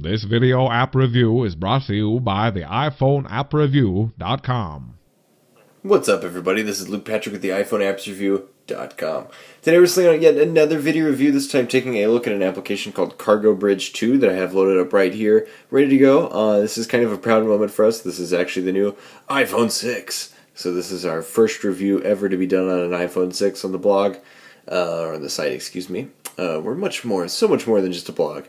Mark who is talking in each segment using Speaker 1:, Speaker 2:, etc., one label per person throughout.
Speaker 1: This video app review is brought to you by the iPhoneAppReview.com.
Speaker 2: What's up, everybody? This is Luke Patrick with the iPhoneAppsReview.com. Today we're slinging out yet another video review, this time taking a look at an application called Cargo Bridge 2 that I have loaded up right here, ready to go. This is kind of a proud moment for us. This is actually the new iPhone 6. So this is our first review ever to be done on an iPhone 6 on the blog, or on the site, excuse me. We're so much more than just a blog.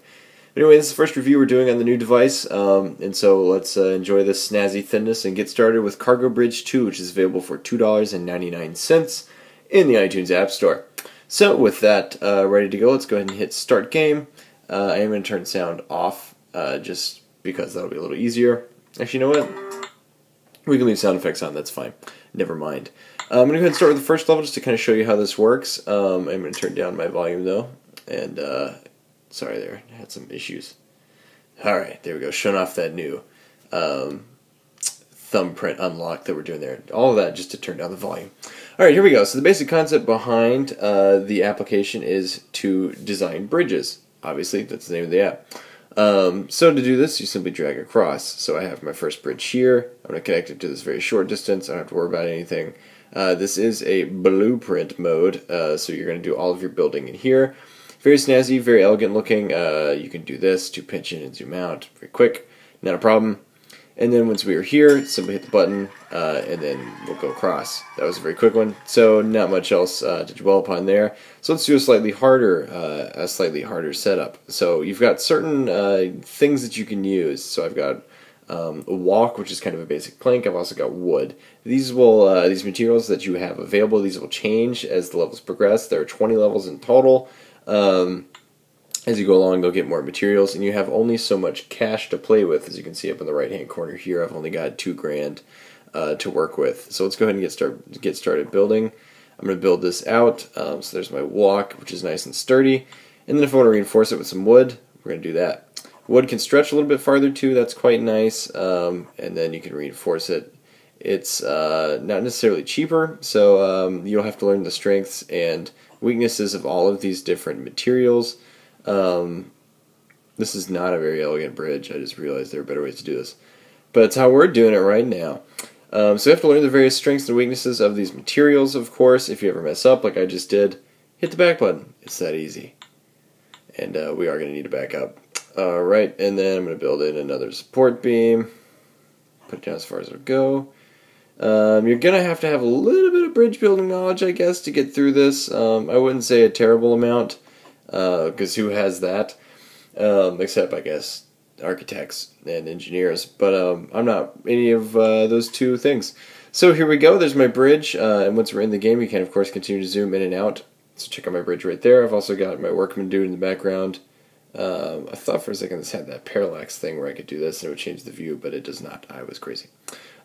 Speaker 2: But anyway, this is the first review we're doing on the new device, and so let's enjoy this snazzy thinness and get started with Cargo Bridge 2, which is available for $2.99 in the iTunes App Store. So with that ready to go, let's go ahead and hit Start Game. I am going to turn sound off, just because that'll be a little easier. Actually, you know what? We can leave sound effects on, that's fine. Never mind. I'm going to go ahead and start with the first level just to kind of show you how this works. I'm going to turn down my volume, though, and sorry there, I had some issues. Alright, there we go, showing off that new thumbprint unlock that we're doing there. All of that just to turn down the volume. Alright, here we go. So the basic concept behind the application is to design bridges. Obviously, that's the name of the app. So to do this, you simply drag across. So I have my first bridge here. I'm going to connect it to this very short distance. I don't have to worry about anything. This is a blueprint mode, so you're going to do all of your building in here. Very snazzy, very elegant looking. You can do this to pinch in and zoom out. Very quick, not a problem. And then once we are here, simply hit the button, and then we'll go across. That was a very quick one, so not much else to dwell upon there. So let's do a slightly harder setup. So you've got certain things that you can use. So I've got a walk, which is kind of a basic plank. I've also got wood. These materials that you have available, these will change as the levels progress. There are 20 levels in total. As you go along, they'll get more materials, and you have only so much cash to play with. As you can see up in the right-hand corner here, I've only got $2,000 to work with. So let's go ahead and get started building. I'm going to build this out. So there's my walk, which is nice and sturdy. And then if I want to reinforce it with some wood, we're going to do that. Wood can stretch a little bit farther too. That's quite nice. And then you can reinforce it. It's not necessarily cheaper, so you'll have to learn the strengths and weaknesses of all of these different materials. This is not a very elegant bridge. I just realized there are better ways to do this. But it's how we're doing it right now. So you have to learn the various strengths and weaknesses of these materials, of course. If you ever mess up, like I just did, hit the back button. It's that easy. And we are going to need to back up. Alright, and then I'm going to build in another support beam. Put it down as far as it'll go. You're going to have a little bit of bridge building knowledge, I guess, to get through this. I wouldn't say a terrible amount, because who has that? Except, I guess, architects and engineers. But I'm not any of those two things. So here we go. There's my bridge. And once we're in the game, you can, of course, continue to zoom in and out. So check out my bridge right there. I've also got my workman dude in the background. I thought for a second this had that parallax thing where I could do this and it would change the view, but it does not. I was crazy.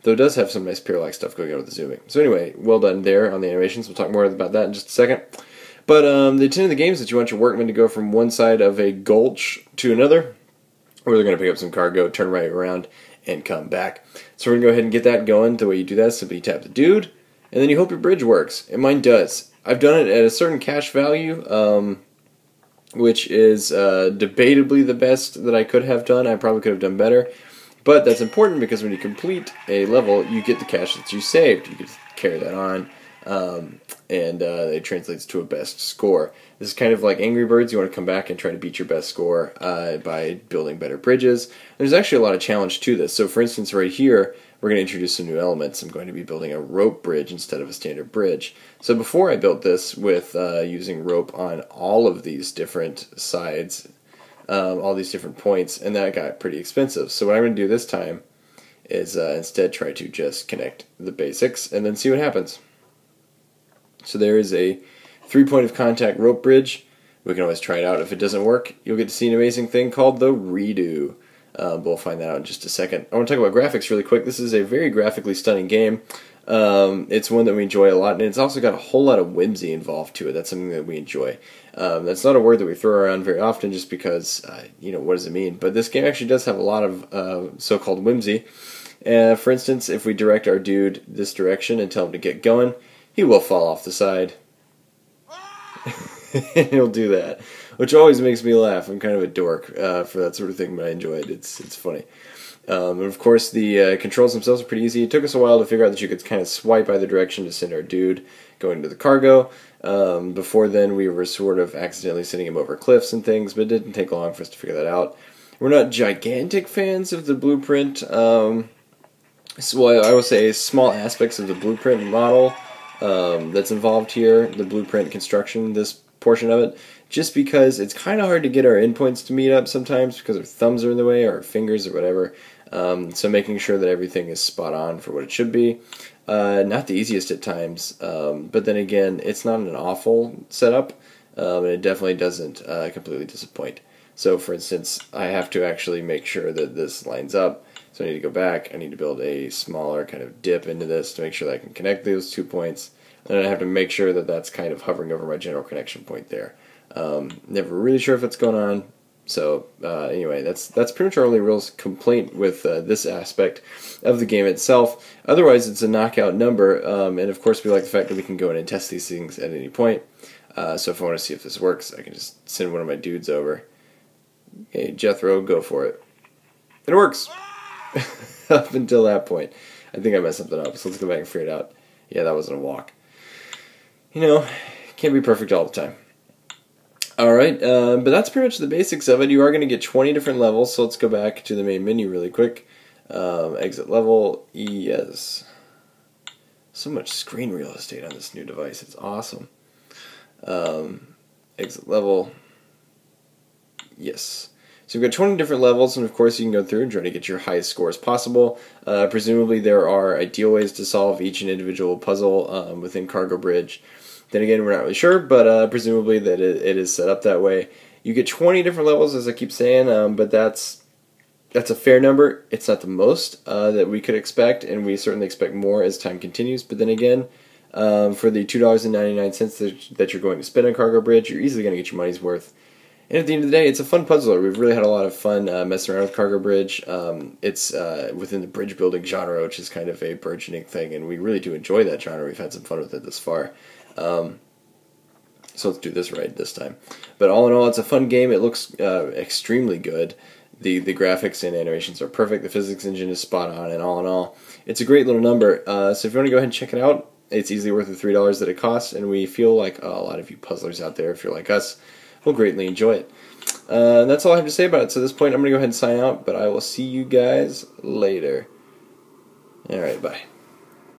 Speaker 2: Though it does have some nice parallax stuff going on with the zooming. So anyway, well done there on the animations. We'll talk more about that in just a second. But the intent of the game is that you want your workmen to go from one side of a gulch to another, where they're going to pick up some cargo, turn right around, and come back. So we're going to go ahead and get that going. The way you do that is simply tap the dude, and then you hope your bridge works. And mine does. I've done it at a certain cash value, which is debatably the best that I could have done. I probably could have done better. But that's important because when you complete a level, you get the cash that you saved. You can carry that on, and it translates to a best score. This is kind of like Angry Birds. You want to come back and try to beat your best score by building better bridges. There's actually a lot of challenge to this. So for instance, right here, we're going to introduce some new elements. I'm going to be building a rope bridge instead of a standard bridge. So before I built this with using rope on all of these different sides, all these different points, and that got pretty expensive. So what I'm going to do this time is instead try to just connect the basics and then see what happens. So there is a 3-point of contact rope bridge. We can always try it out. If it doesn't work, you'll get to see an amazing thing called the redo. We'll find that out in just a second. I want to talk about graphics really quick. This is a very graphically stunning game. It's one that we enjoy a lot, and it's also got a whole lot of whimsy involved to it. That's something that we enjoy. That's not a word that we throw around very often just because, what does it mean? But this game actually does have a lot of so-called whimsy. For instance, if we direct our dude this direction and tell him to get going, he will fall off the side. He'll do that. which always makes me laugh. I'm kind of a dork for that sort of thing, but I enjoy it. It's funny. And of course, the controls themselves are pretty easy. It took us a while to figure out that you could kind of swipe either direction to send our dude going to the cargo. Before then, we were sort of accidentally sending him over cliffs and things, but it didn't take long for us to figure that out. We're not gigantic fans of the blueprint. I will say small aspects of the blueprint model that's involved here, the blueprint construction, this portion of it, just because it's kind of hard to get our endpoints to meet up sometimes because our thumbs are in the way, or our fingers, or whatever. So making sure that everything is spot on for what it should be. Not the easiest at times, but then again, it's not an awful setup, and it definitely doesn't completely disappoint. So for instance, I have to actually make sure that this lines up. So I need to go back, I need to build a smaller kind of dip into this to make sure that I can connect those 2 points. And I have to make sure that that's kind of hovering over my general connection point there. Never really sure if it's going on. So anyway, that's pretty much our only real complaint with this aspect of the game itself. Otherwise, it's a knockout number, and of course, we like the fact that we can go in and test these things at any point. So if I want to see if this works, I can just send one of my dudes over. Hey, Jethro, go for it. And it works! Up until that point. I think I messed something up, so let's go back and figure it out. Yeah, that wasn't a walk. You know, can't be perfect all the time. Alright, but that's pretty much the basics of it. You are going to get 20 different levels, so let's go back to the main menu really quick. Exit level, yes. So much screen real estate on this new device, it's awesome. Exit level, yes. So we've got 20 different levels, and of course you can go through and try to get your highest score as possible. Presumably there are ideal ways to solve each and individual puzzle within Cargo Bridge. Then again, we're not really sure, but presumably that it is set up that way. You get 20 different levels, as I keep saying, but that's a fair number. It's not the most that we could expect, and we certainly expect more as time continues. But then again, for the $2.99 that you're going to spend on Cargo Bridge, you're easily going to get your money's worth. And at the end of the day, it's a fun puzzler. We've really had a lot of fun messing around with Cargo Bridge. It's within the bridge building genre, which is kind of a burgeoning thing, and we really do enjoy that genre. We've had some fun with it this far. So let's do this right this time. But all in all, it's a fun game. It looks extremely good. The graphics and animations are perfect. The physics engine is spot on, and all in all, it's a great little number. So if you want to go ahead and check it out, it's easily worth the $3 that it costs, and we feel like a lot of you puzzlers out there, if you're like us, will greatly enjoy it. That's all I have to say about it. So at this point, I'm going to go ahead and sign out, but I will see you guys later. Alright, bye.